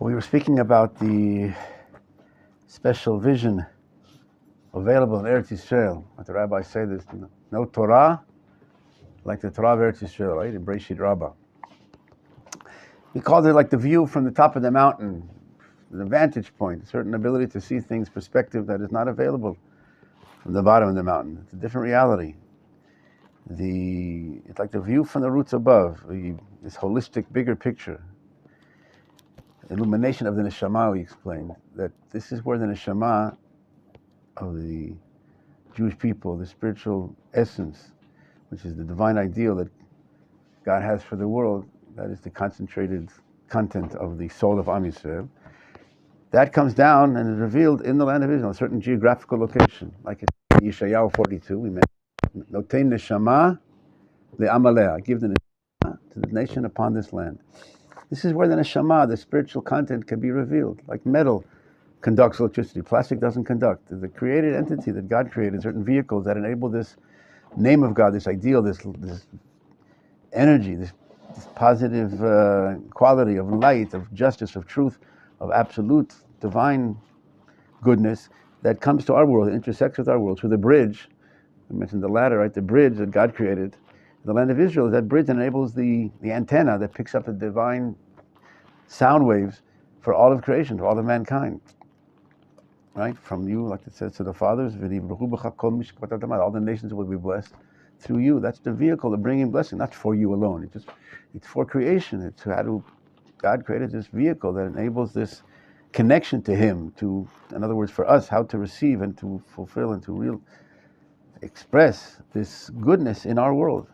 We were speaking about the special vision available in Eretz Yisrael. What the rabbis say, there's no Torah like the Torah of Eretz Yisrael, right? In Breshit Rabbah. He called it like the view from the top of the mountain, the vantage point, a certain ability to see things, perspective that is not available from the bottom of the mountain. It's a different reality. It's like the view from the roots above, this holistic, bigger picture. Illumination of the neshama, we explained, that this is where the neshama of the Jewish people, the spiritual essence, which is the divine ideal that God has for the world, that is the concentrated content of the soul of Am Yisrael, that comes down and is revealed in the land of Israel, a certain geographical location, like in Yeshayahu 42, we mentioned, Notein neshama le'amaleh, I give the neshama to the nation upon this land. This is where the neshama, the spiritual content, can be revealed. Like metal conducts electricity, plastic doesn't conduct. The created entity that God created, certain vehicles that enable this name of God, this ideal, this energy, this positive quality of light, of justice, of truth, of absolute divine goodness that comes to our world, intersects with our world through the bridge. I mentioned the ladder, right? The bridge that God created. The land of Israel is that bridge that enables the antenna that picks up the divine sound waves for all of creation, for all of mankind. Right? From you, like it says to the fathers, all the nations will be blessed through you. That's the vehicle of bringing blessing, not for you alone. It's for creation. It's God created this vehicle that enables this connection to Him, in other words, for us, how to receive and to fulfill and to express this goodness in our world.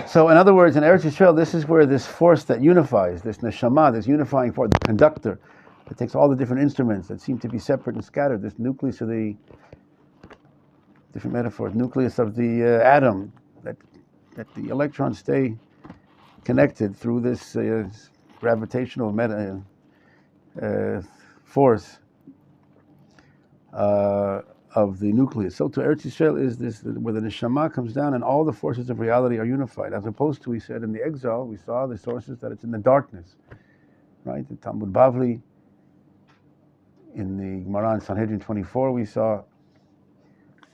So, in other words, in Eretz Yisrael, this is where this force that unifies, this neshama, this unifying force, the conductor, that takes all the different instruments that seem to be separate and scattered, this nucleus of the, different metaphors, nucleus of the atom, that the electrons stay connected through this gravitational force of the nucleus. So to Eretz Yisrael is this, where the neshama comes down and all the forces of reality are unified. As opposed to, we said, in the exile, we saw the sources that it's in the darkness. Right? The Talmud Bavli, in the Gemara in Sanhedrin 24, we saw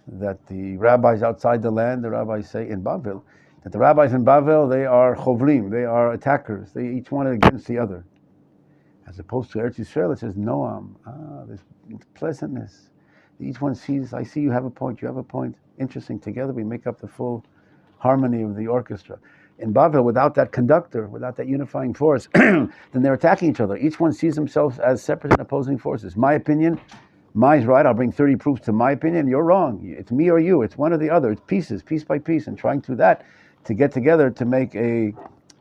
that the rabbis outside the land, the rabbis say in Bavel, that the rabbis in Bavel, they are chovrim, they are attackers, they each one against the other. As opposed to Eretz Yisrael, it says Noam, there's pleasantness. Each one sees, I see you have a point, you have a point. Interesting, together we make up the full harmony of the orchestra. In Bavel, without that conductor, without that unifying force, then they're attacking each other. Each one sees themselves as separate and opposing forces. My opinion, mine's right, I'll bring 30 proofs to my opinion, you're wrong. It's me or you, it's one or the other. It's pieces, piece by piece, and trying to get together to make a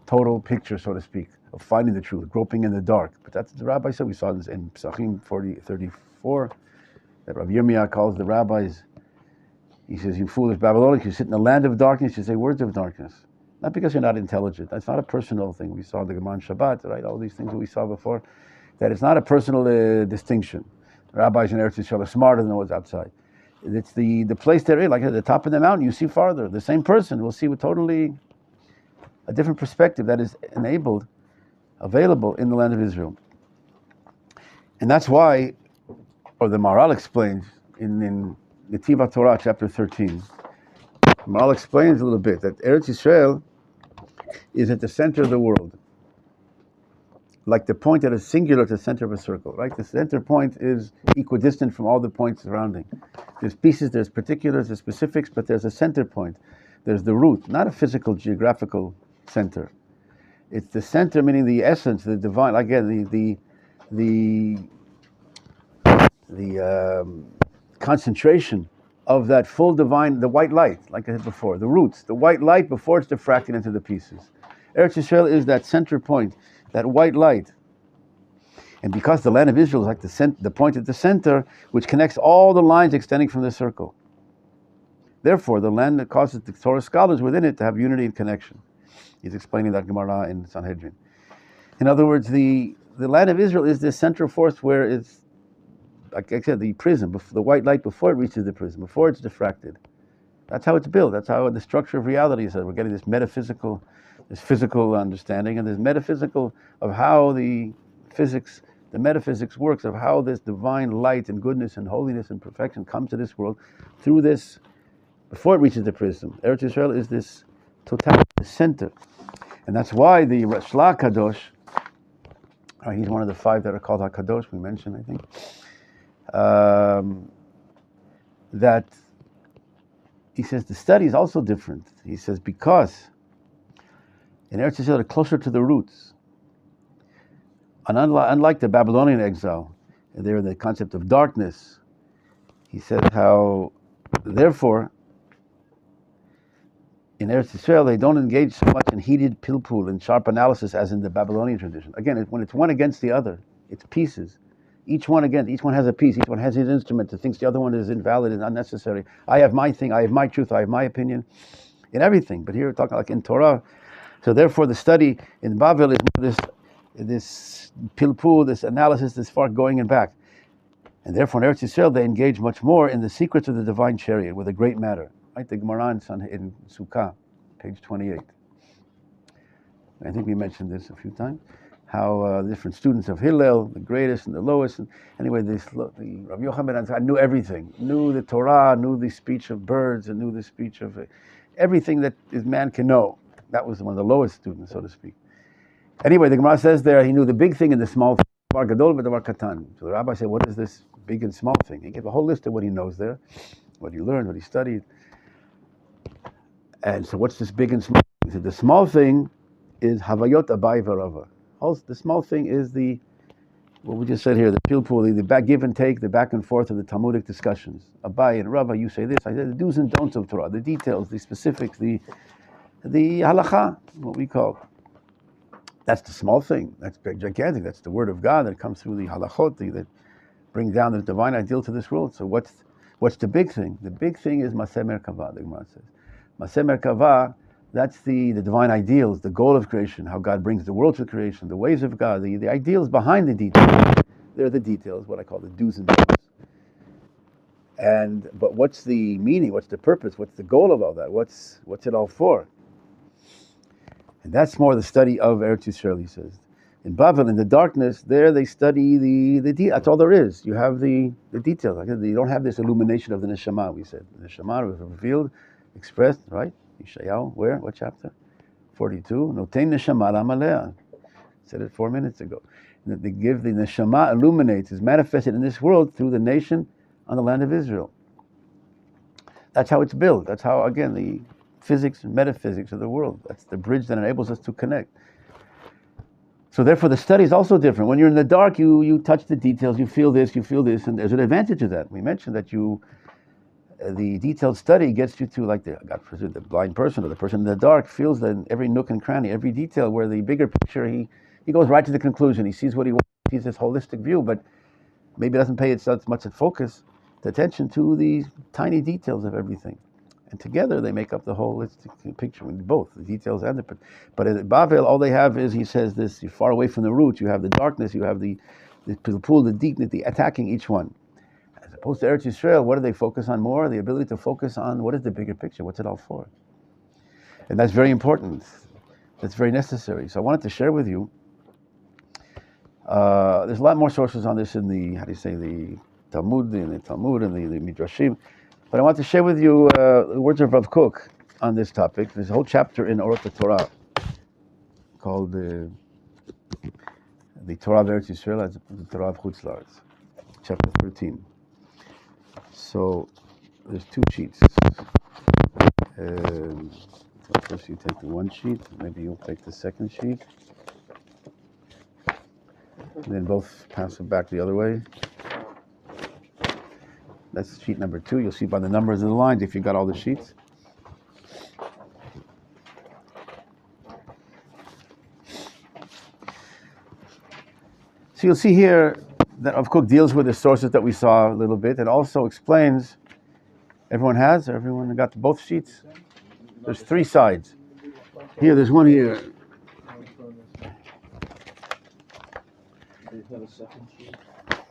total picture, so to speak, of finding the truth, groping in the dark. But that's what the rabbi said. We saw this in Psachim 34, that Rabbi Yirmiyah calls the rabbis. He says, you foolish Babylonians, you sit in the land of darkness, you say words of darkness. Not because you're not intelligent. That's not a personal thing. We saw the Gemara in Shabbat, right? All these things that we saw before. That it's not a personal distinction. The rabbis in Eretz Yisrael are smarter than what's outside. It's the place they're in, like at the top of the mountain, you see farther. The same person will see with totally a different perspective that is available in the land of Israel. And that's why, or the Maharal explains in Netiv Torah, chapter 13, the Maharal explains a little bit that Eretz Yisrael is at the center of the world. Like the point that is singular at the center of a circle, right? The center point is equidistant from all the points surrounding. There's pieces, there's particulars, there's specifics, but there's a center point. There's the root, not a physical, geographical center. It's the center, meaning the essence, the divine. Again, the concentration of that full divine, the white light, like I said before, the roots, the white light before it's diffracted into the pieces. Eretz Yisrael is that center point, that white light. And because the land of Israel is like the point at the center, which connects all the lines extending from the circle. Therefore, the land that causes the Torah scholars within it to have unity and connection. He's explaining that Gemara in Sanhedrin. In other words, the land of Israel is this central force where it's, like I said, the prism, the white light before it reaches the prism, before it's diffracted. That's how it's built. That's how the structure of reality is. We're getting this metaphysical, this physical understanding, and this metaphysical of how the physics, the metaphysics works of how this divine light and goodness and holiness and perfection come to this world through this, before it reaches the prism. Eretz Yisrael is this totality, the center. And that's why the Shla Kadosh, he's one of the 5 that are called HaKadosh, we mentioned, I think, that he says the study is also different. He says because in Eretz Yisrael they're closer to the roots. And unlike the Babylonian exile, they're in the concept of darkness. He says how, therefore, in Eretz Yisrael, they don't engage so much in heated pilpul and sharp analysis as in the Babylonian tradition. Again, when it's one against the other, it's pieces. Each one has a piece, each one has his instrument that thinks the other one is invalid and unnecessary. I have my thing, I have my truth, I have my opinion, in everything. But here we're talking like in Torah. So therefore the study in Babel is this pilpul, this analysis, this far going and back. And therefore in Eretz Yisrael they engage much more in the secrets of the divine chariot with a great matter. Right, the Gemara in Sukkah, page 28. I think we mentioned this a few times. How different students of Hillel, the greatest and the lowest. And anyway, the Rabbi Yochanan knew everything. Knew the Torah, knew the speech of birds, and knew the speech of everything that man can know. That was one of the lowest students, so to speak. Anyway, the Gemara says there, he knew the big thing and the small thing. Bar gadol v'davar katan. So the rabbi said, what is this big and small thing? He gave a whole list of what he knows there, what he learned, what he studied. And so what's this big and small? He said the small thing is Havayot Abai V'Rava. Also, the small thing is what we just said here, the pilpul, the back give and take, the back and forth of the Talmudic discussions. Abai and Rava, you say this, I say the do's and don'ts of Torah, the details, the specifics, the halacha, what we call. That's the small thing. That's big, gigantic. That's the word of God that comes through the halachot, that bring down the divine ideal to this world. So what's the big thing? The big thing is Maseh Merkavah, the Gemara says. Maseh Merkavah, that's the divine ideals, the goal of creation, how God brings the world to creation, the ways of God, the ideals behind the details. They're the details, what I call the do's and don'ts. But what's the meaning? What's the purpose? What's the goal of all that? What's it all for? And that's more the study of Eretz Yisrael, he says. In Babel, in the darkness, there they study the that's all there is. You have the details. You don't have this illumination of the neshama, we said. The neshama was revealed, expressed, right? Yeshayahu, where? What chapter? 42. Notein neshama l'amalea. Said it 4 minutes ago. They give the neshama illuminates, is manifested in this world through the nation on the land of Israel. That's how it's built. That's how, again, the physics and metaphysics of the world. That's the bridge that enables us to connect. So therefore the study is also different. When you're in the dark, you touch the details, you feel this, and there's an advantage of that. We mentioned that the detailed study gets you to, like the blind person or the person in the dark feels that every nook and cranny, every detail, where the bigger picture, he goes right to the conclusion. He sees what he wants, he sees this holistic view, but maybe doesn't pay as much attention to the tiny details of everything. And together they make up the holistic picture, both the details and but at Babel, all they have is, he says this, you're far away from the roots, you have the darkness, you have the pilpul, the dignity, attacking each one. As opposed to Eretz Yisrael, what do they focus on more? The ability to focus on what is the bigger picture, what's it all for? And that's very important. That's very necessary. So I wanted to share with you, there's a lot more sources on this in the Talmud and the Midrashim. But I want to share with you the words of Rav Kook on this topic. There's a whole chapter in Orot Torah called the Torah of Eretz Yisrael, as the Torah of Chutz La'aretz, chapter 13. So there's 2 sheets. So first you take the one sheet, maybe you'll take the second sheet, and then both pass it back the other way. That's sheet number 2. You'll see by the numbers of the lines if you got all the sheets. So you'll see here that Rav Kook deals with the sources that we saw a little bit, and also explains. Everyone got both sheets? There's 3 sides. Here, there's one here.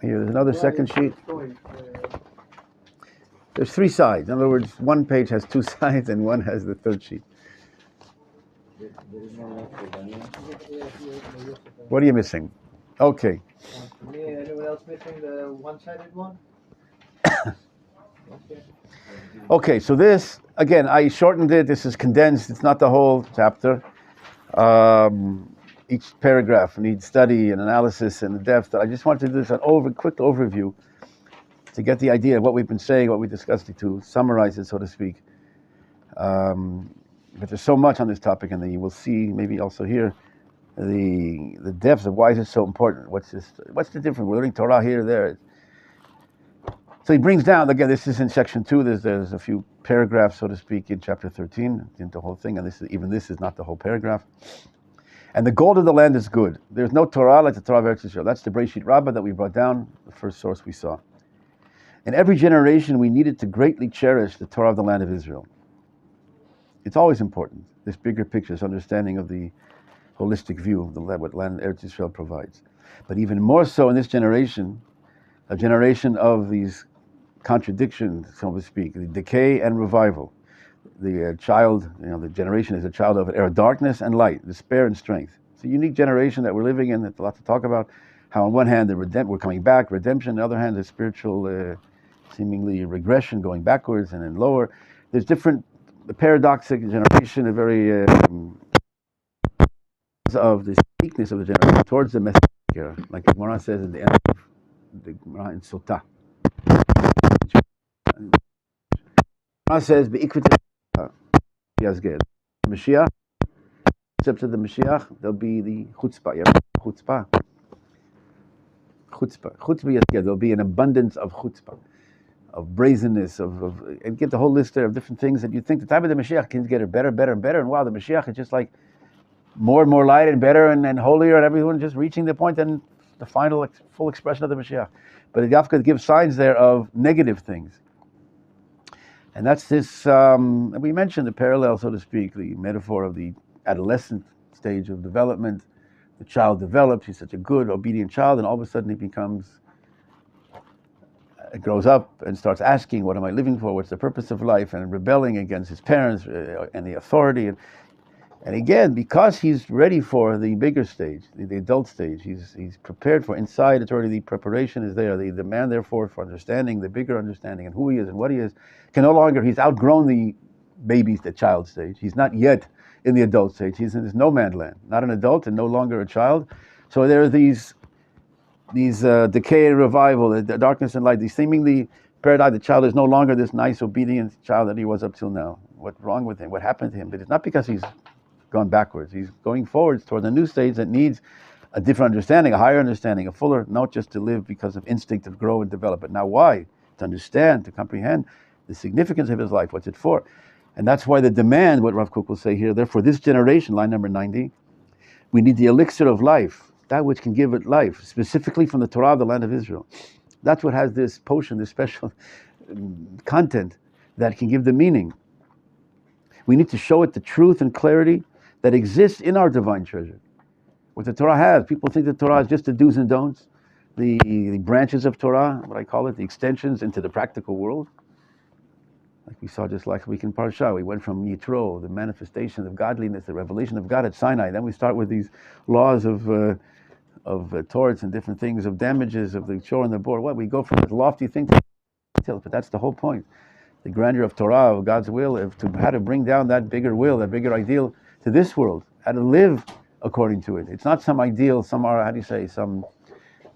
Here, there's another second sheet. There's 3 sides. In other words, one page has 2 sides and one has the 3rd sheet. What are you missing? Okay. Anyone else missing the one-sided one? Okay. Okay, so this, again, I shortened it. This is condensed. It's not the whole chapter. Each paragraph needs study and analysis and depth. I just wanted to do this an quick overview to get the idea of what we've been saying, what we discussed, to summarize it, so to speak. But there's so much on this topic, and then you will see, maybe also here, the depth of why is it so important. What's the difference? We're learning Torah here, there. So he brings down, again, this is in section 2, there's a few paragraphs, so to speak, in chapter 13, in the whole thing, and this is not the whole paragraph. And the gold of the land is good. There's no Torah like the Torah of Eretz Yisrael. That's the Breshit Rabbah that we brought down, the first source we saw. In every generation, we needed to greatly cherish the Torah of the land of Israel. It's always important, this bigger picture, this understanding of the holistic view of what land Eretz Yisrael provides. But even more so in this generation, a generation of these contradictions, so to speak, the decay and revival. The child, the generation is a child of an era of darkness and light, despair and strength. It's a unique generation that we're living in. There's a lot to talk about. How on one hand, we're coming back, redemption. On the other hand, the spiritual, seemingly regression, going backwards and then lower. There's different, the paradoxic generation, a very of the weakness of the generation towards the Messianic era, like the Gemara says at the end of the Gemara in Sotah. Gemara says, Mashiach, except to the Mashiach, there'll be the chutzpah. Chutzpah. There'll be an abundance of chutzpah, of brazenness, and get the whole list there of different things that you think the time of the Mashiach can get it better, and better, and wow, the Mashiach is just like more and more light and better and holier, and everyone just reaching the point and the final full expression of the Mashiach. But the Yafka gives signs there of negative things. And that's this, we mentioned the parallel, so to speak, the metaphor of the adolescent stage of development. The child develops, he's such a good, obedient child, and all of a sudden he grows up and starts asking, what am I living for? What's the purpose of life? And rebelling against his parents and the authority. And again, because he's ready for the bigger stage, the adult stage, he's prepared for inside, it's already the preparation is there, the demand therefore for understanding, the bigger understanding and who he is and what he is, he's outgrown the the child stage. He's not yet in the adult stage. He's in this no man's land, not an adult and no longer a child. So there are these decay and revival, the darkness and light, these seemingly paradigm. The child is no longer this nice, obedient child that he was up till now. What's wrong with him? What happened to him? But it's not because he's gone backwards. He's going forwards toward a new stage that needs a different understanding, a higher understanding, a fuller, not just to live because of instinct to grow and develop, but now why? To understand, to comprehend the significance of his life, what's it for? And that's why the demand, what Rav Kook will say here, therefore this generation, line number 90, we need the elixir of life, that which can give it life, specifically from the Torah of the land of Israel. That's what has this potion, this special content that can give the meaning. We need to show it the truth and clarity that exists in our divine treasure. What the Torah has, people think the Torah is just the do's and don'ts, the branches of Torah, what I call it, the extensions into the practical world. Like we saw just last week in Parsha, we went from Yitro, the manifestation of godliness, the revelation of God at Sinai. Then we start with these laws of torts and different things, of damages, of the shore and the board. What we go from this lofty thing to details, but that's the whole point. The grandeur of Torah, of God's will, how to bring down that bigger will, that bigger ideal to this world, how to live according to it. It's not some ideal, some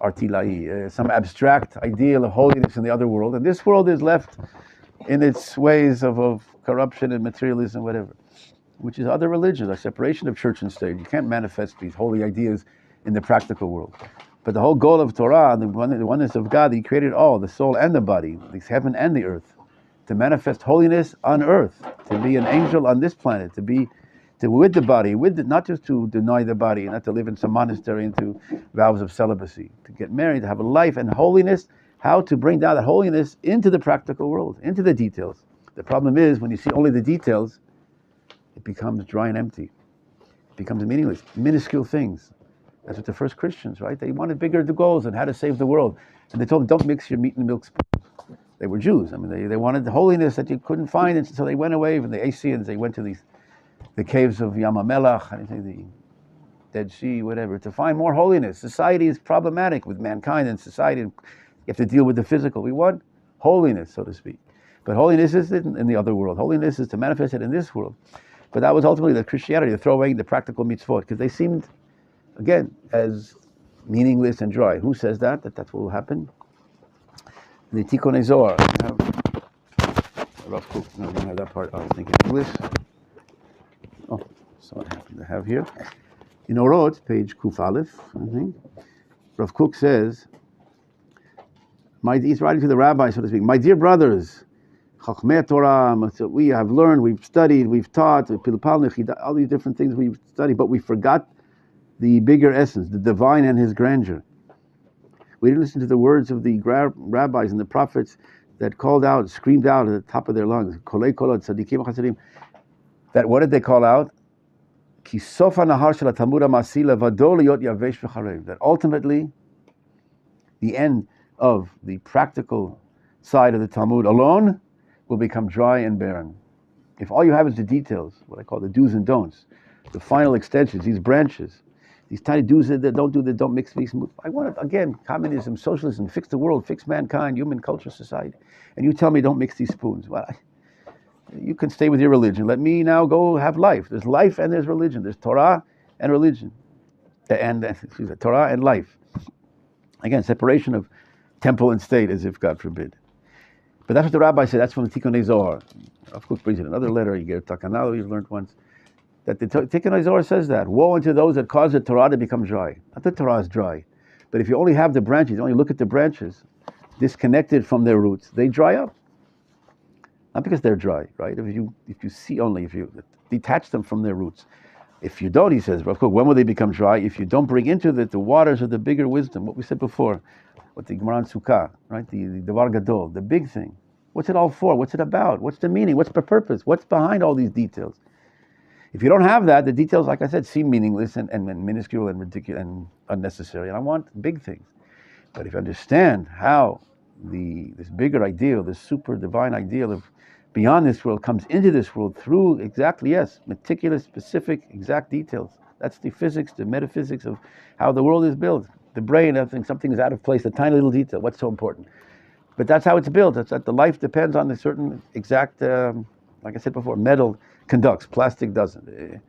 artilai, some abstract ideal of holiness in the other world. And this world is left in its ways of corruption and materialism, whatever, which is other religions, a separation of church and state. You can't manifest these holy ideas in the practical world. But the whole goal of Torah, the oneness of God, He created all, the soul and the body, the heaven and the earth, to manifest holiness on earth, to be an angel on this planet, with the body, not just to deny the body, not to live in some monastery into vows of celibacy, to get married, to have a life and holiness, how to bring down that holiness into the practical world, into the details. The problem is, when you see only the details, it becomes dry and empty. It becomes meaningless, minuscule things. That's what the first Christians, right? They wanted bigger goals and how to save the world. And they told them, don't mix your meat and milk spoons. They were Jews. I mean, they wanted the holiness that you couldn't find, and so they went away from the Asians. They went to the caves of Yamamelach, Dead Sea, whatever, to find more holiness. Society is problematic with mankind and society. You have to deal with the physical. We want holiness, so to speak. But holiness isn't in the other world. Holiness is to manifest it in this world. But that was ultimately the Christianity, to throw away the practical mitzvot, because they seemed, again, as meaningless and dry. Who says that that's what will happen? The Tikkun Zohar. Rav Kook. No, I don't have that part. I was thinking English. Oh, so what I happen to have here. In Orot, page Kuf Aleph, I think, Rav Kook says, he's writing to the rabbi, so to speak, my dear brothers, Chachmei Torah, we have learned, we've studied, we've taught, all these different things we've studied, but we forgot the bigger essence, the divine and his grandeur. We didn't listen to the words of the rabbis and the prophets that called out, screamed out at the top of their lungs, Kolei kolot, tzadikim chasadim. That what did they call out? That ultimately, the end of the practical side of the Talmud alone will become dry and barren. If all you have is the details, what I call the do's and don'ts, the final extensions, these branches, these tiny do's that don't do that, don't mix these. I want it, again, communism, socialism, fix the world, fix mankind, human culture, society. And you tell me don't mix these spoons. Well, you can stay with your religion. Let me now go have life. There's life and there's religion. There's Torah and religion. Torah and life. Again, separation of temple and state, as if God forbid. But that's what the rabbi said. That's from the Tikkun Zohar. Of course, brings in another letter. You get Takanah, you've learned once. That the Tikkun Zohar says that. Woe unto those that cause the Torah to become dry. Not that Torah is dry. But if you only have the branches, you only look at the branches, disconnected from their roots, they dry up. Not because they're dry, right? If you see only, if you detach them from their roots. If you don't, he says, when will they become dry? If you don't bring into it the waters of the bigger wisdom, what we said before, what the Gemara Sukkah, right? The Davar Gadol, the big thing. What's it all for? What's it about? What's the meaning? What's the purpose? What's behind all these details? If you don't have that, the details, like I said, seem meaningless and minuscule and ridiculous and unnecessary. And I want big things. But if you understand how this bigger ideal, this super divine ideal of beyond this world comes into this world through exactly, yes, meticulous, specific, exact details. That's the physics, the metaphysics of how the world is built. The brain, I think something is out of place, a tiny little detail. What's so important? But that's how it's built. It's that the life depends on a certain exact, like I said before, metal conducts, plastic doesn't.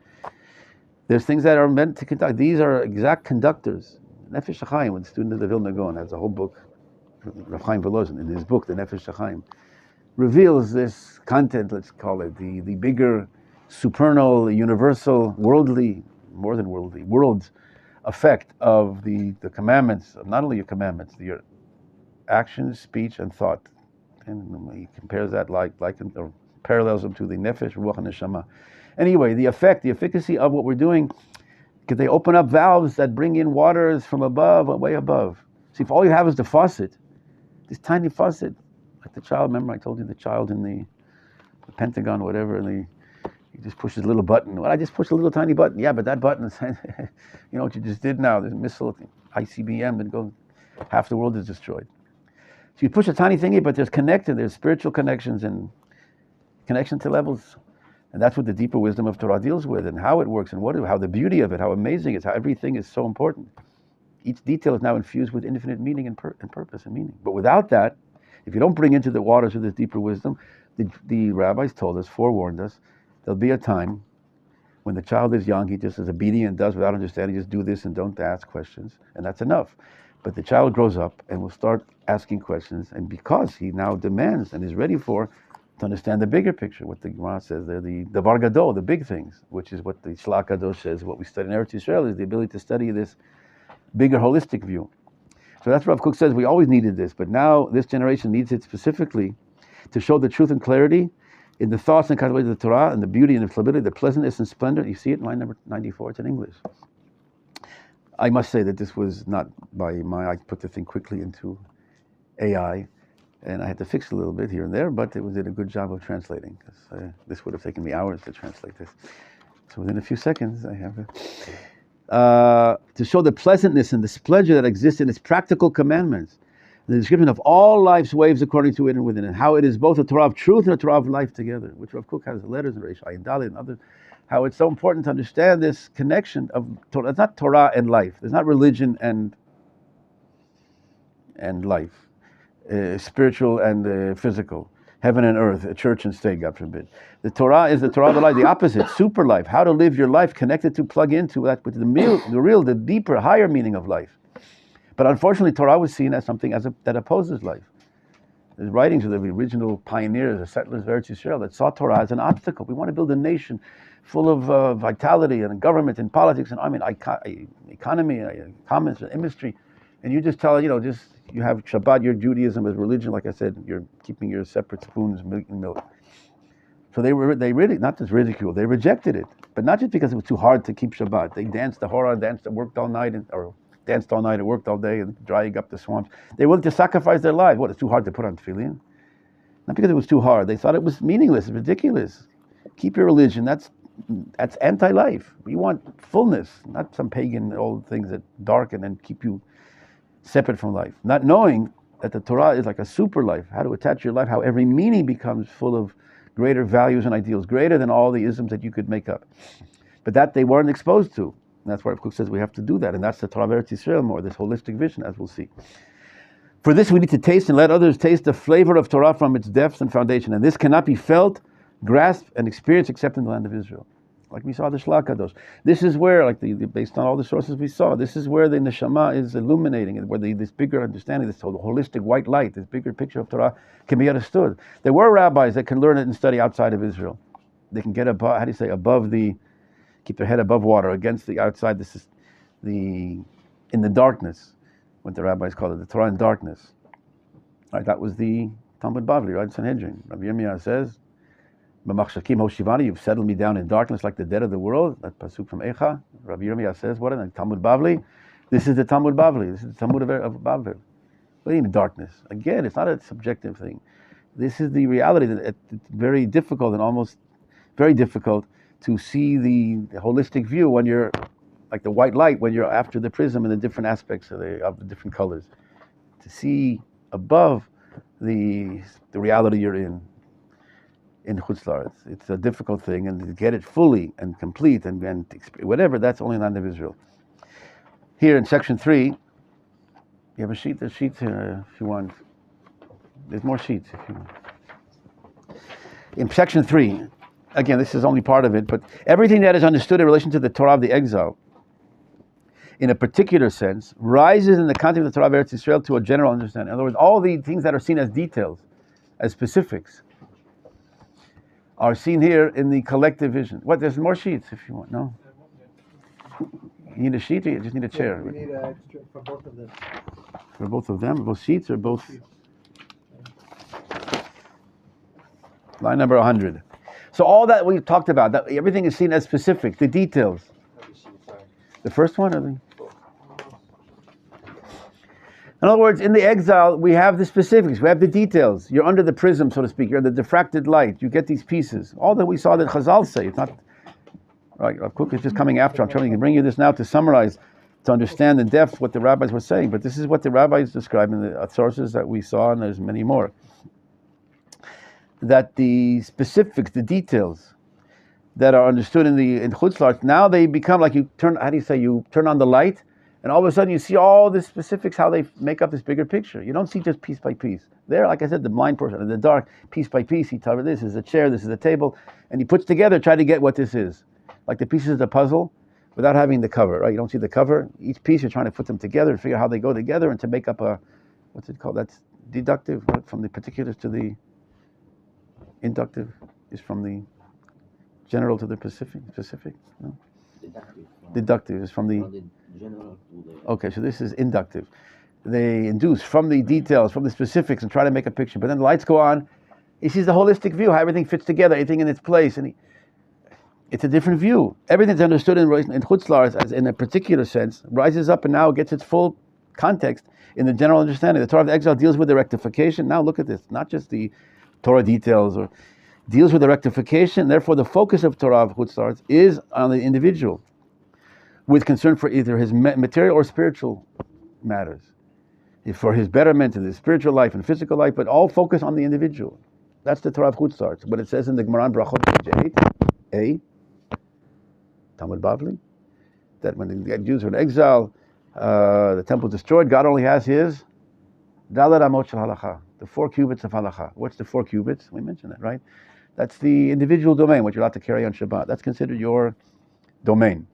There's things that are meant to conduct. These are exact conductors. Nefesh HaChaim, when the student of the Vilna Gaon has a whole book, Rav Chaim Volozhin, in his book, the Nefesh HaChaim, reveals this content, let's call it, the bigger, supernal, universal, worldly, more than worldly, world effect of the commandments, not only your commandments, your actions, speech, and thought. And he compares that or parallels them to the nefesh, ruach, and neshama. Anyway, the effect, the efficacy of what we're doing, because they open up valves that bring in waters from above, way above. See, if all you have is the faucet, this tiny faucet, like the child, remember I told you the child in the Pentagon or whatever, and he just pushes a little button. Well, I just pushed a little tiny button. Yeah, but that button, you know what you just did now, there's a missile, ICBM, that goes, half the world is destroyed. So you push a tiny thingy, but there's spiritual connections and connection to levels. And that's what the deeper wisdom of Torah deals with, and how it works, and how the beauty of it, how amazing it is, how everything is so important. Each detail is now infused with infinite meaning and purpose and meaning. But without that, if you don't bring into the waters of this deeper wisdom, the rabbis told us, forewarned us, there'll be a time when the child is young, he just is obedient, does without understanding, just do this and don't ask questions, and that's enough. But the child grows up and will start asking questions, and because he now demands and is ready to understand the bigger picture, what the Gemara says there, the Davar Gadol, the big things, which is what the Shlach Kadosh says, what we study in Eretz Yisrael, is the ability to study this bigger holistic view. So that's what Rav Kook says, we always needed this, but now this generation needs it specifically to show the truth and clarity in the thoughts and categories of the Torah, and the beauty and the fluidity, the pleasantness and splendor. You see it in line number 94, it's in English. I must say that this was not I put the thing quickly into AI, and I had to fix it a little bit here and there, but it did a good job of translating, because this would have taken me hours to translate this. So within a few seconds, I have it. To show the pleasantness and the splendor that exists in its practical commandments, the description of all life's waves according to it and within, and how it is both a Torah of truth and a Torah of life together, which Rav Kook has letters in Reish Ayin Dalet and other, how it's so important to understand this connection of Torah. It's not Torah and life. It's not religion and life, spiritual and physical, heaven and earth, church and state, God forbid. The Torah is the Torah of the life, the opposite, super life. How to live your life connected to, plug into that with the real, the deeper, higher meaning of life. But unfortunately, Torah was seen as something that opposes life. The writings of the original pioneers, the settlers of Eretz Yisrael, that saw Torah as an obstacle. We want to build a nation full of vitality and government and politics and economy, commerce and industry. And you just tell, you have Shabbat, your Judaism as religion, like I said, you're keeping your separate spoons, milk and milk. So they really, not just ridiculed, they rejected it. But not just because it was too hard to keep Shabbat. They danced the Horah, worked all night, danced all night and worked all day and drying up the swamps. They were willing to sacrifice their lives. What, it's too hard to put on tefillin? Not because it was too hard. They thought it was meaningless, ridiculous. Keep your religion. That's anti-life. We want fullness, not some pagan old things that darken and keep you separate from life. Not knowing that the Torah is like a super life, how to attach your life, how every meaning becomes full of greater values and ideals, greater than all the isms that you could make up. But that they weren't exposed to. And that's why Rav Kook says we have to do that. And that's the Torah of Eretz Yisrael more, this holistic vision, as we'll see. For this, we need to taste and let others taste the flavor of Torah from its depths and foundation. And this cannot be felt, grasped, and experienced except in the land of Israel. Like we saw the Shlach Kadosh. This is where, based on all the sources we saw, this is where the neshama is illuminating, and where this bigger understanding, this whole holistic white light, this bigger picture of Torah can be understood. There were rabbis that can learn it and study outside of Israel. They can get above keep their head above water, against the outside. This is in the darkness, what the rabbis call it, the Torah in darkness. Right, that was the Talmud Bavli, right? Sanhedrin. Rabbi Yirmiyah says, "B'machshakim hoshivani, you've settled me down in darkness like the dead of the world." That pasuk from Eicha. Rabbi Yirmiyah says, what in the Talmud Bavli? This is the Talmud Bavli. This is the Talmud of Bavli. What do you mean darkness? Again, it's not a subjective thing. This is the reality that it's very difficult and almost very difficult to see the holistic view when you're like the white light, when you're after the prism and the different aspects of the different colors. To see above the reality you're in Chutz La'aretz. It's a difficult thing, and to get it fully and complete and whatever, that's only in the land of Israel. Here in section 3, you have a sheet. There's sheets here if you want. There's more sheets if you want. In section 3, again, this is only part of it, but everything that is understood in relation to the Torah of the exile, in a particular sense, rises in the context of the Torah of Eretz Yisrael to a general understanding. In other words, all the things that are seen as details, as specifics, are seen here in the collective vision. What? There's more sheets if you want. No? You need a sheet, or you just need a chair? We need a extra for both of them. For both of them? Both sheets or both? Line number 100. So all that we talked about, that everything is seen as specific, the details. The first one? Or in other words, in the exile, we have the specifics, we have the details. You're under the prism, so to speak. You're in the diffracted light. You get these pieces. All that we saw that Chazal say. It's not... Right, Rav Kook is just coming after. I'm trying to bring you this now to summarize, to understand in depth what the rabbis were saying. But this is what the rabbis describe in the sources that we saw, and there's many more. That the specifics, the details that are understood in Chutz La'aretz, now they become like you turn on the light, and all of a sudden you see all the specifics, how they make up this bigger picture. You don't see just piece by piece. There, like I said, the blind person in the dark, piece by piece, he tells her this is a chair, this is a table, and he puts together, try to get what this is. Like the pieces of the puzzle, without having the cover, right? You don't see the cover. Each piece, you're trying to put them together and figure out how they go together and to make up what's it called? That's deductive, right? From the particulars to the inductive is from the general to the specific? No? Deductive is from the general to the... Okay, so this is inductive. They induce from the details, from the specifics, and try to make a picture. But then the lights go on. He sees the holistic view, how everything fits together, everything in its place, and it's a different view. Everything that's understood in Chutz La'aretz, as in a particular sense, rises up and now gets its full context in the general understanding. The Torah of the exile deals with the rectification. Now look at this, not just the Torah details, or deals with the rectification. Therefore, the focus of Torah of Chutz La'aretz is on the individual, with concern for either his material or spiritual matters, for his betterment in his spiritual life and physical life, but all focus on the individual. That's the Torah of Chutz La'aretz. What it says in the Gemara in Brachot, page 8, Talmud Bavli, that when the Jews were in exile, the temple destroyed, God only has his Dalet Amot Shel Halacha, the 4 cubits of Halacha. What's the 4 cubits? We mentioned that, right? That's the individual domain, what you're allowed to carry on Shabbat. That's considered your domain.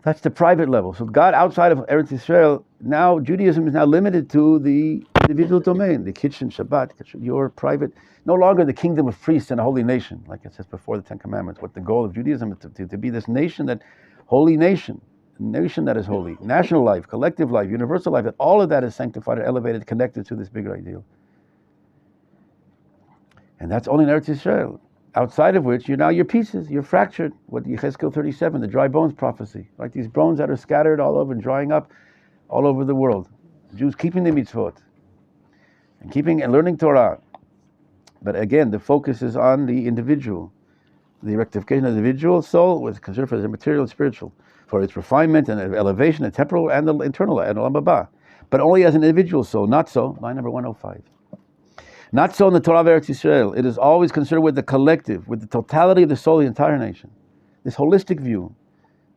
That's the private level. So God outside of Eretz Yisrael, now Judaism is now limited to the individual domain, the kitchen, Shabbat, your private, no longer the kingdom of priests and a holy nation, like it says before the Ten Commandments. What the goal of Judaism is to be this nation, that holy nation, a nation that is holy, national life, collective life, universal life, that all of that is sanctified and elevated, connected to this bigger ideal. And that's only in Eretz Yisrael. Outside of which, you're pieces, you're fractured. What Yechezkel 37, the dry bones prophecy, right? These bones that are scattered all over and drying up all over the world. Jews keeping the mitzvot and keeping and learning Torah. But again, the focus is on the individual. The rectification of the individual soul was considered for the material and spiritual, for its refinement and elevation and temporal and the internal and Olam Haba. But only as an individual soul, not so. Line number 105. Not so in the Torah of Eretz Yisrael. It is always considered with the collective, with the totality of the soul of the entire nation. This holistic view,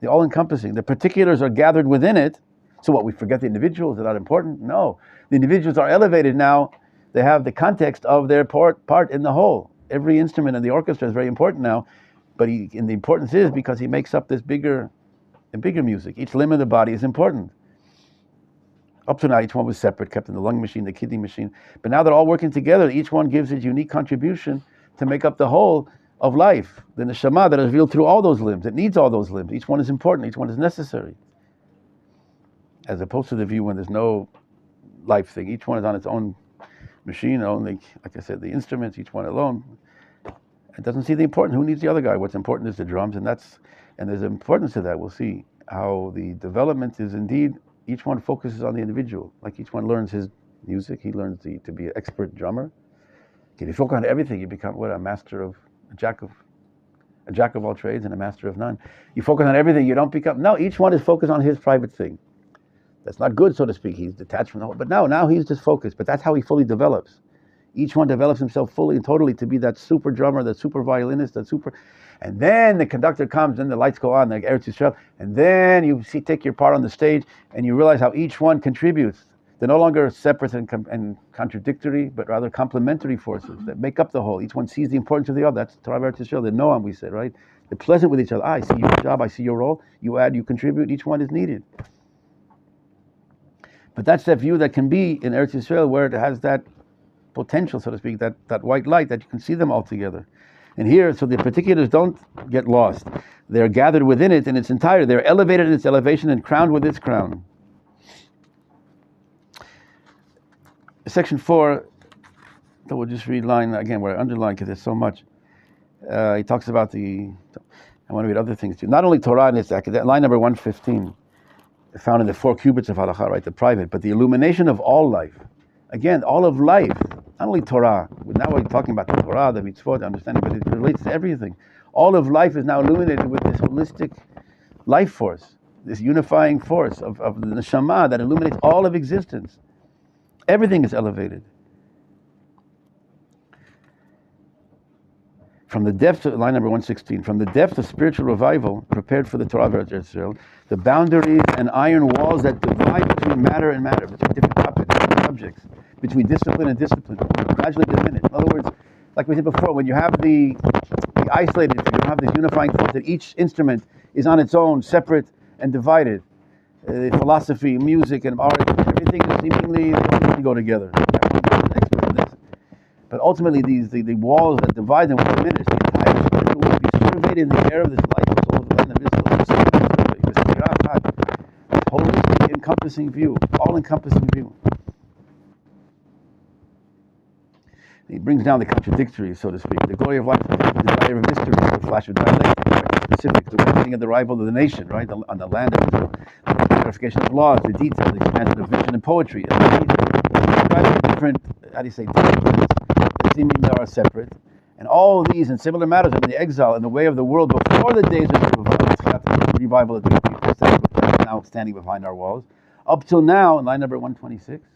the all-encompassing. The particulars are gathered within it. So what, we forget the individuals? They're not important? No. The individuals are elevated now. They have the context of their part in the whole. Every instrument in the orchestra is very important now. But and the importance is because he makes up this bigger music. Each limb of the body is important. Up to now, each one was separate, kept in the lung machine, the kidney machine. But now they're all working together. Each one gives its unique contribution to make up the whole of life. The neshama that is revealed through all those limbs. It needs all those limbs. Each one is important. Each one is necessary. As opposed to the view when there's no life thing. Each one is on its own machine, only, like I said, the instruments, each one alone. It doesn't see the important. Who needs the other guy? What's important is the drums, and there's importance to that. We'll see how the development is indeed. Each one focuses on the individual. Like each one learns his music. He learns to be an expert drummer. If you focus on everything, you become a jack of all trades and a master of none. You focus on everything, you don't become. No, each one is focused on his private thing. That's not good, so to speak. He's detached from the whole. But now he's just focused. But that's how he fully develops. Each one develops himself fully and totally to be that super drummer, that super violinist, and then the conductor comes, and the lights go on, like Eretz Yisrael, and then you take your part on the stage, and you realize how each one contributes. They're no longer separate and contradictory, but rather complementary forces that make up the whole. Each one sees the importance of the other. That's Torah Eretz Yisrael, the Noam, we said, right? They're pleasant with each other. I see your job, I see your role. You add, you contribute. Each one is needed. But that's that view that can be in Eretz Yisrael, where it has that potential, so to speak, that white light, that you can see them all together. And here, so the particulars don't get lost. They're gathered within it in its entirety. They're elevated in its elevation and crowned with its crown. Section 4, so we'll just read line again where I underline because there's so much. He talks about I want to read other things too. Not only Torah and its line number 115, found in the 4 cubits of halacha, right, the private, but the illumination of all life. Again, all of life, not only Torah. Now we're talking about the Torah, the mitzvot, the understanding, but it relates to everything. All of life is now illuminated with this holistic life force, this unifying force of the neshama that illuminates all of existence. Everything is elevated. From the depths of, line number 116, from the depths of spiritual revival prepared for the Torah of Eretz Yisrael, the boundaries and iron walls that divide between matter and matter, between different topics, different subjects, between discipline and discipline, gradually diminish. In other words, like we said before, when you have the isolated, you don't have this unifying force that each instrument is on its own, separate and divided. Philosophy, music, and art, everything is seemingly to go together. But ultimately, the walls that divide them will diminish. The entire spiritual will be surveyed in the air of this life, the soul of the land of this holistic, encompassing view, all-encompassing view. He brings down the contradictory, so to speak. The glory of life, the desire of mystery, the flash of dialect, specific, the witnessing of the arrival of the nation, right, on the land of Israel, the clarification of laws, the details, the expansion of vision and poetry, different, how do you say, disciplines that seemingly are separate. And all these and similar matters have been the exile in the way of the world before the days of the revival that we now standing behind our walls. Up till now, in line number 126,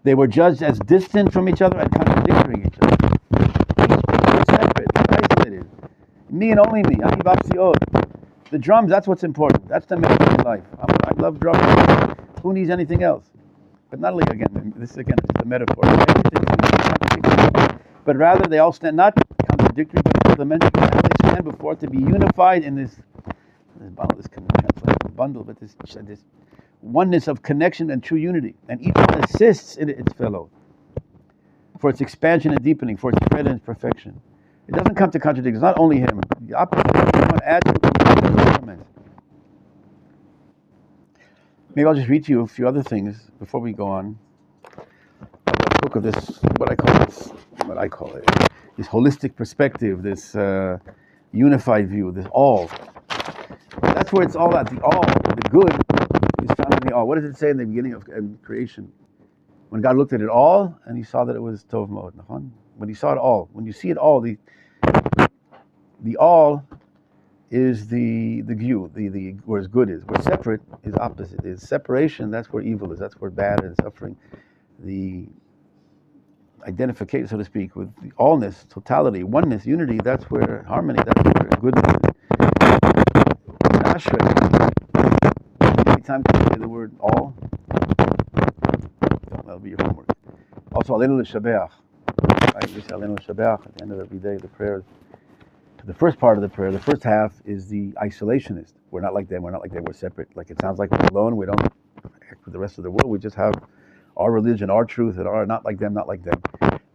they were judged as distant from each other and contradictory each other. Separate, isolated. Me and only me. Ani v'apsi od. The drums, that's what's important. That's the main thing in life. I love drums. Who needs anything else? But not only, again, this again is the metaphor. But rather they all stand, not contradictory, but complementary. They stand before to be unified in this bundle, this can translate bundle, but this oneness of connection and true unity. And each one assists in its fellow for its expansion and deepening, for its spread and its perfection. It doesn't come to contradict. It's not only him. The opposite. One adds to it. Maybe I'll just read to you a few other things before we go on. A book of this, what I call it, this holistic perspective, this unified view, this all. That's where it's all at. The all, the good, is found in the all. What does it say in the beginning of creation? When God looked at it all, and He saw that it was tov mod. When He saw it all, when you see it all, the all is the view, the whereas good is. Where separate is opposite. Is separation, that's where evil is. That's where bad and suffering. The identification, so to speak, with the allness, totality, oneness, unity, that's where harmony, that's where goodness is. In Ashrei, anytime you say the word all, that'll be your homework. Also, Aleinu L'Shabeach. Right? We say Aleinu L'Shabeach at the end of every day, the prayers. The first part of the prayer, the first half, is the isolationist. We're not like them, we're separate. Like it sounds like we're alone, we don't act with the rest of the world, we just have our religion, our truth, and our not like them, not like them.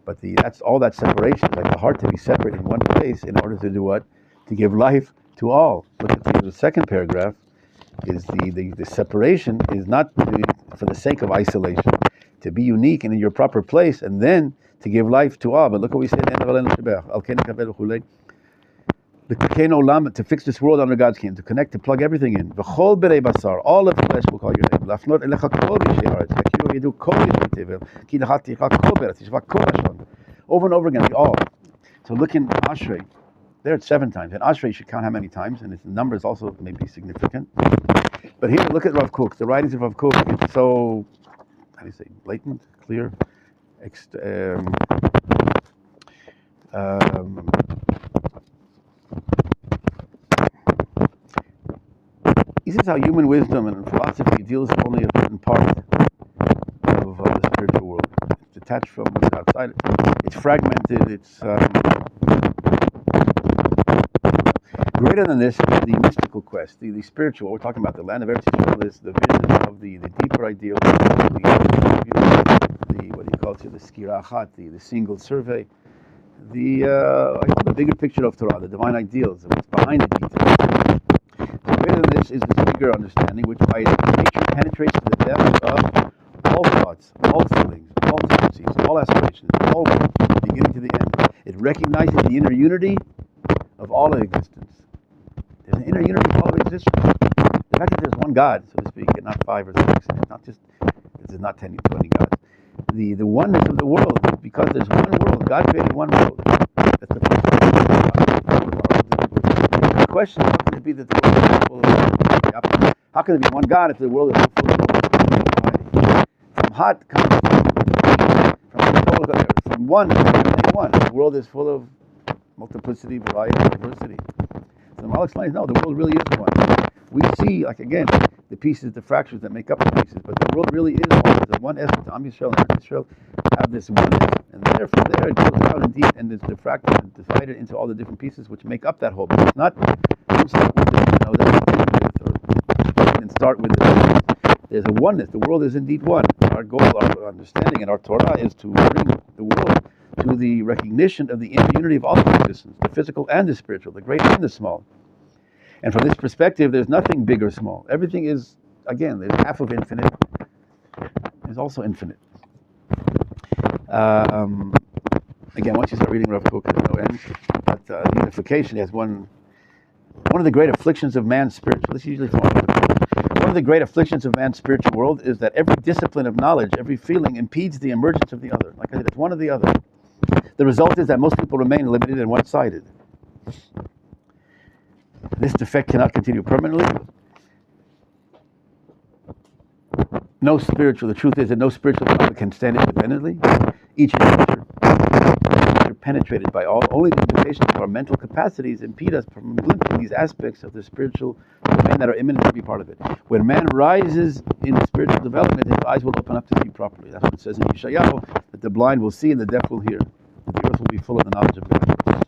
But that's all that separation, like the heart to be separate in one place in order to do what? To give life to all. Look at the second paragraph, is the separation is not for the sake of isolation, to be unique and in your proper place, and then to give life to all. But look what we say at the end of Aleinu L'Shabeach. To fix this world under God's kingdom, to connect, to plug everything in. V'chol berei basar, all of flesh will call your name. Lafnot elecha kol b'shei haaretz, v'kiru yedu kol b'shei tevel, ki nachaticha kol beretz, yishva kol hashon. Over and over again, the all. So look in Ashrei, there it's 7 times. In Ashrei you should count how many times, and its number is also maybe significant. But here, look at Rav Kook. The writings of Rav Kook, it's so, how do you say, blatant, clear, he says how human wisdom and philosophy deals only a certain part of the spiritual world. It's detached from what's outside it. It's fragmented. It's greater than this is the mystical quest, the spiritual. We're talking about the land of Eretz Yisrael is the vision of the deeper ideal, the what do you call it? The skira achat, the single survey, the bigger picture of Torah, the divine ideals, what's behind the details. Greater than this is the bigger understanding, which by its nature penetrates to the depths of all thoughts, all feelings, all tendencies, all aspirations, all worlds, beginning to the end. It recognizes the inner unity of all of existence. There's an inner unity of all of existence. The fact that there's one God, so to speak, and not 5 or 6, and it's not just, there's not 10 or 20 gods. The oneness of the world, because there's one world, God created one world. That's the first the question is, how can it be that the world is full of, how can there be one God if the world is full of variety? From hot comes from one to one. The world is full of multiplicity, variety, diversity. So the Malach explains, no, the world really is one. We see, like again, the pieces, the fractures that make up the pieces, but the world really is one. There's one essence. Am Yisrael and Eretz Yisrael have this oneness, and there, from there, it goes out indeed, and it's diffracted and divided into all the different pieces which make up that whole. But it's not, don't start with and start with this. There's a oneness. The world is indeed one. Our goal, our understanding, and our Torah is to bring the world to the recognition of the inner unity of all of existence, the physical and the spiritual, the great and the small. And from this perspective, there's nothing big or small. Everything is, again, there's half of infinite. There's also infinite. Again, once you start reading Rav Kook, there's no end. But unification has one of the great afflictions of man's spiritual. This is usually one of the great afflictions of man's spiritual world is that every discipline of knowledge, every feeling impedes the emergence of the other. Like I said, it's one or the other. The result is that most people remain limited and one-sided. This defect cannot continue permanently. The truth is that no spiritual phenomena can stand independently. Each nature penetrated by all. Only the limitations of our mental capacities impede us from glimpsing these aspects of the spiritual domain that are imminent to be part of it. When man rises in spiritual development, his eyes will open up to see properly. That's what it says in Yeshayahu, that the blind will see and the deaf will hear. The earth will be full of the knowledge of God.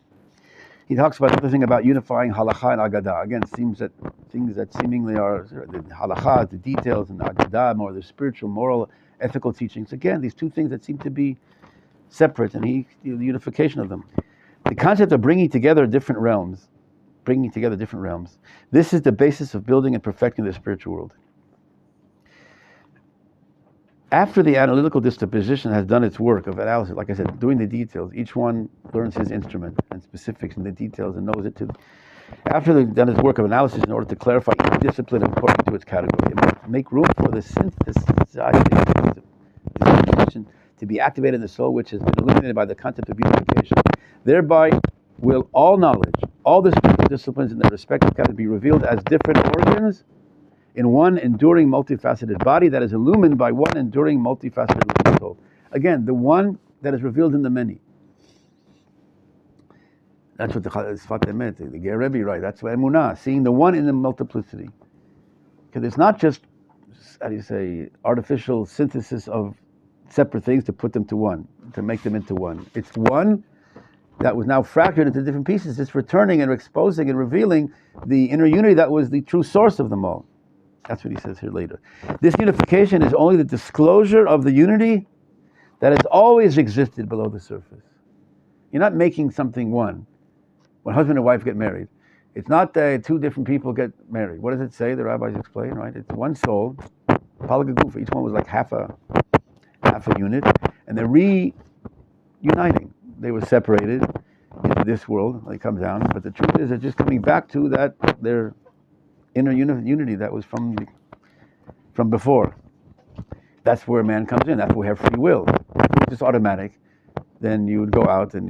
He talks about another thing about unifying halakha and agadah. Again, it seems that things that seemingly are the halakha, the details, and the agadah, more the spiritual, moral, ethical teachings. Again, these two things that seem to be separate, and the unification of them. The concept of bringing together different realms. This is the basis of building and perfecting the spiritual world. After the analytical disposition has done its work of analysis, like I said, doing the details, each one learns his instrument and specifics and the details and knows it too. After they've done its work of analysis in order to clarify each discipline according to its category, it must make room for the synthesization to be activated in the soul, which has been illuminated by the concept of unification. Thereby will all knowledge, all the spiritual disciplines in their respective categories be revealed as different organs in one enduring multifaceted body that is illumined by one enduring multifaceted soul. Again, the one that is revealed in the many. That's what the Sfat Emet, the Rabbi, right? That's what Emunah, seeing the one in the multiplicity. Because it's not just, artificial synthesis of separate things to put them to one, to make them into one. It's one that was now fractured into different pieces. It's returning and exposing and revealing the inner unity that was the true source of them all. That's what he says here later. This unification is only the disclosure of the unity that has always existed below the surface. You're not making something one. When husband and wife get married, it's not two different people get married. What does it say? The rabbis explain, right? It's one soul, palagagufa. Each one was like half a unit, and they're reuniting. They were separated into this world. They come down, but the truth is, they're just coming back to that their inner unity that was from before. That's where man comes in. That's where we have free will. If it was just automatic, then you would go out and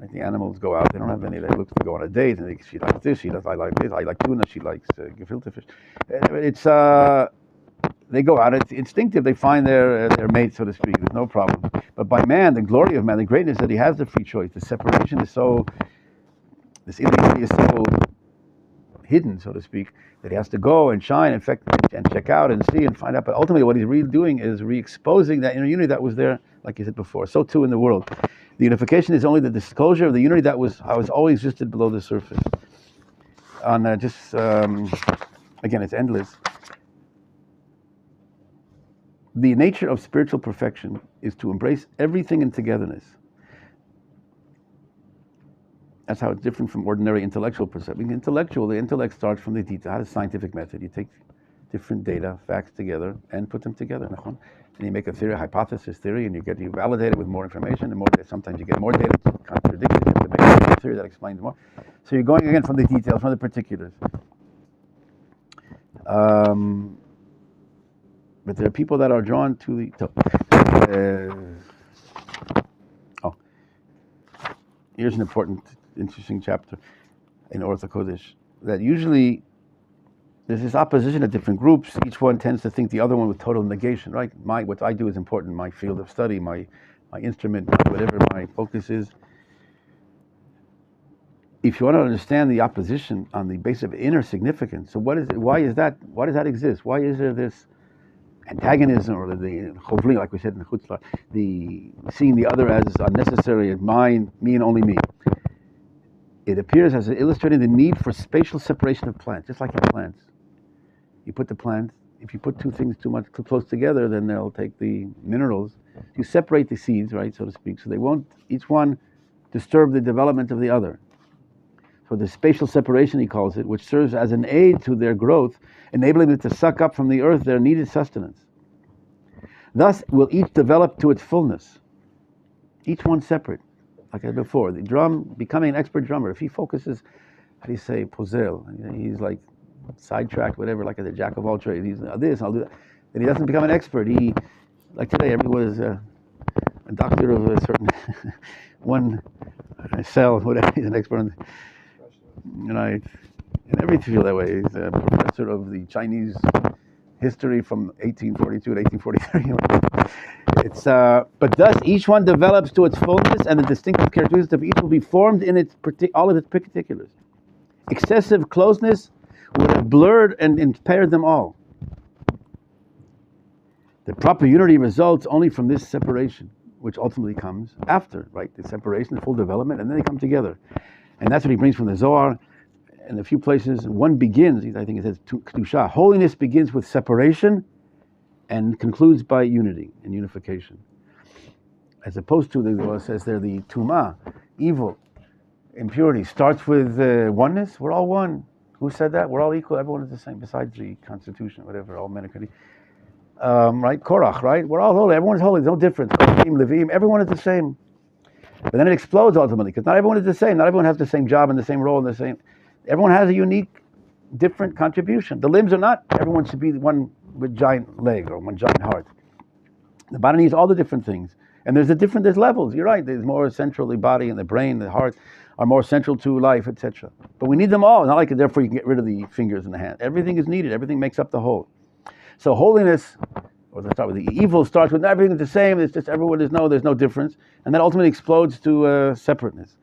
like the animals go out. They don't have any. They look to go on a date, and she likes this. I like this. I like tuna. She likes gefilte fish. It's they go out. It's instinctive. They find their mate, so to speak. There's no problem. But by man, the glory of man, the greatness that he has the free choice. The separation is so. This individuality is so hidden, so to speak, that he has to go and shine, in fact, and check out and see and find out. But ultimately, what he's really doing is re-exposing that inner unity that was there, like you said before. So too in the world, the unification is only the disclosure of the unity that was always existed below the surface. On again, it's endless. The nature of spiritual perfection is to embrace everything in togetherness. That's how it's different from ordinary intellectual perception. The intellect starts from the detail. How does scientific method? You take different data, facts together, and put them together. And you make a theory, a hypothesis theory, and you validate it with more information. And more data. Sometimes you get more data to contradict it. You have to make a theory that explains more. So you're going again from the details, from the particulars. But there are people that are drawn to the. Here's an important, interesting chapter in Ortho Kodesh, that usually there's this opposition of different groups. Each one tends to think the other one with total negation, right? What I do is important, my field of study, my instrument, whatever my focus is. If you want to understand the opposition on the basis of inner significance, so why does that exist? Why is there this antagonism, or the chovli, like we said in the chutzlar, the seeing the other as unnecessary, as mine, me and only me? It appears as illustrating the need for spatial separation of plants, just like in plants. You put the plants, if you put two things too close together, then they'll take the minerals. You separate the seeds, right, so to speak, so they won't each one disturb the development of the other. So the spatial separation, he calls it, which serves as an aid to their growth, enabling them to suck up from the earth their needed sustenance. Thus will each develop to its fullness, each one separate. Like I said before, the drum, becoming an expert drummer, if he focuses, how do you say, pozel, he's like sidetracked, whatever, like a jack of all trades, he's this, I'll do that, then he doesn't become an expert. He, like today, everyone is a doctor of a certain one cell, whatever, he's an expert on. In every field that way. He's a professor of the Chinese history from 1842 to 1843. It's but thus each one develops to its fullness, and the distinctive characteristics of each will be formed in its all of its particulars. Excessive closeness would have blurred and impaired them all. The proper unity results only from this separation, which ultimately comes after, right? The separation, the full development, and then they come together. And that's what he brings from the Zohar. In a few places, one begins, I think it says, Kedusha. Holiness begins with separation and concludes by unity and unification. As opposed to, the Zohar says there, the Tumah, evil, impurity, starts with oneness. We're all one. Who said that? We're all equal. Everyone is the same, besides the Constitution, whatever, all men are created. Right? Korach, right? We're all holy. Everyone's holy. There's no difference. Levim, everyone is the same. But then it explodes ultimately, because not everyone is the same. Not everyone has the same job and the same role and the same. Everyone has a unique, different contribution. The limbs are not. Everyone should be one with giant leg or one giant heart. The body needs all the different things, and there's levels. You're right. There's more central. The body and the brain, the heart, are more central to life, etc. But we need them all. Not like therefore you can get rid of the fingers and the hand. Everything is needed. Everything makes up the whole. So holiness, or let's start with the evil, starts with everything is the same. It's just everyone there's no difference, and that ultimately explodes to separateness.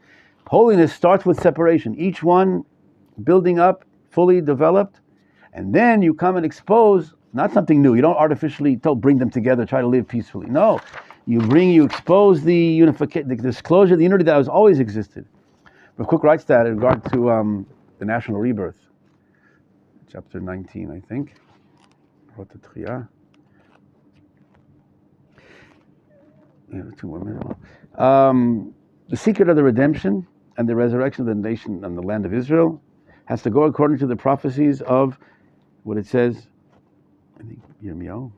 Holiness starts with separation. Each one building up, fully developed, and then you come and expose not something new. You don't artificially bring them together, try to live peacefully. No, you expose the unification, the disclosure, the unity that has always existed. Rav Kook writes that in regard to the national rebirth, chapter 19, I think. The secret of the redemption and the resurrection of the nation and the land of Israel has to go according to the prophecies of what it says. I think Yirmiyahu.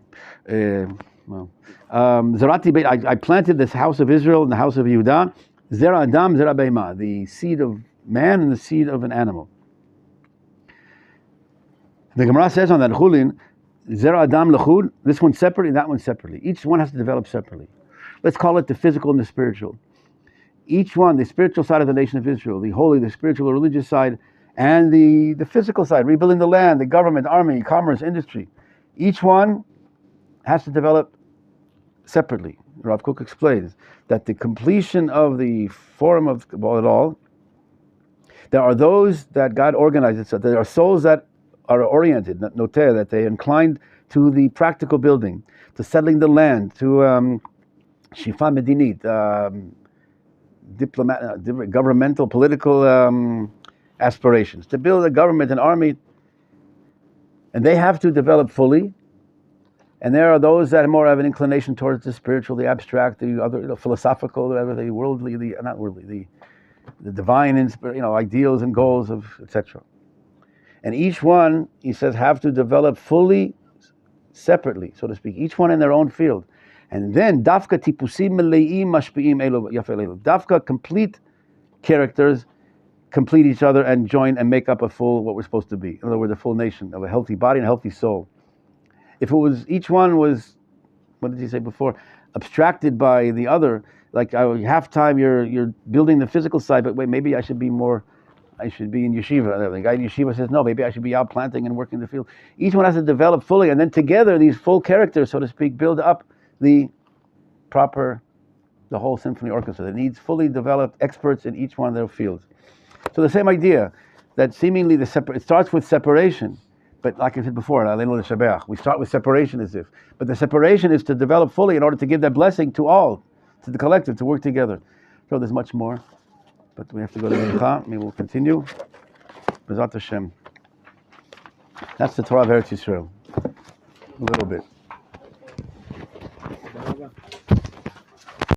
Zarati Beit, I planted this house of Israel and the house of Yehudah. Zera Adam, Zera Beima, the seed of man and the seed of an animal. The Gemara says on that Chulin, Zera Adam Lechud, this one separately, that one separately. Each one has to develop separately. Let's call it the physical and the spiritual. Each one, the spiritual side of the nation of Israel, the holy, the spiritual, the religious side, and the physical side, rebuilding the land, the government, army, commerce, industry. Each one has to develop separately. Rav Kook explains that the completion of the form of it all, there are those that God organizes, so there are souls that are oriented, noter, that they inclined to the practical building, to settling the land, to shifa medinit, governmental, political aspirations, to build a government, an army, and they have to develop fully. And there are those that more have an inclination towards the spiritual, the abstract, the other, philosophical, whatever, the worldly, not worldly, the divine, ideals and goals of etc. And each one, he says, have to develop fully, separately, so to speak, each one in their own field. And then, dafka tipusim meleim mashpiim elu yafel elu. Dafka complete characters complete each other and join and make up a full, what we're supposed to be. In other words, a full nation of a healthy body and a healthy soul. If it was, each one was, what did he say before, abstracted by the other, like half time you're building the physical side, but wait, maybe I should be in yeshiva. The guy in yeshiva says, no, maybe I should be out planting and working the field. Each one has to develop fully, and then together these full characters, so to speak, build up the whole symphony orchestra that needs fully developed experts in each one of their fields. So the same idea, that seemingly it starts with separation, but like I said before, we start with separation but the separation is to develop fully in order to give that blessing to all, to the collective, to work together. So there's much more, but we have to go to Mincha. We will continue. B'ezrat Hashem. That's the Torah of Eretz Yisrael. A little bit.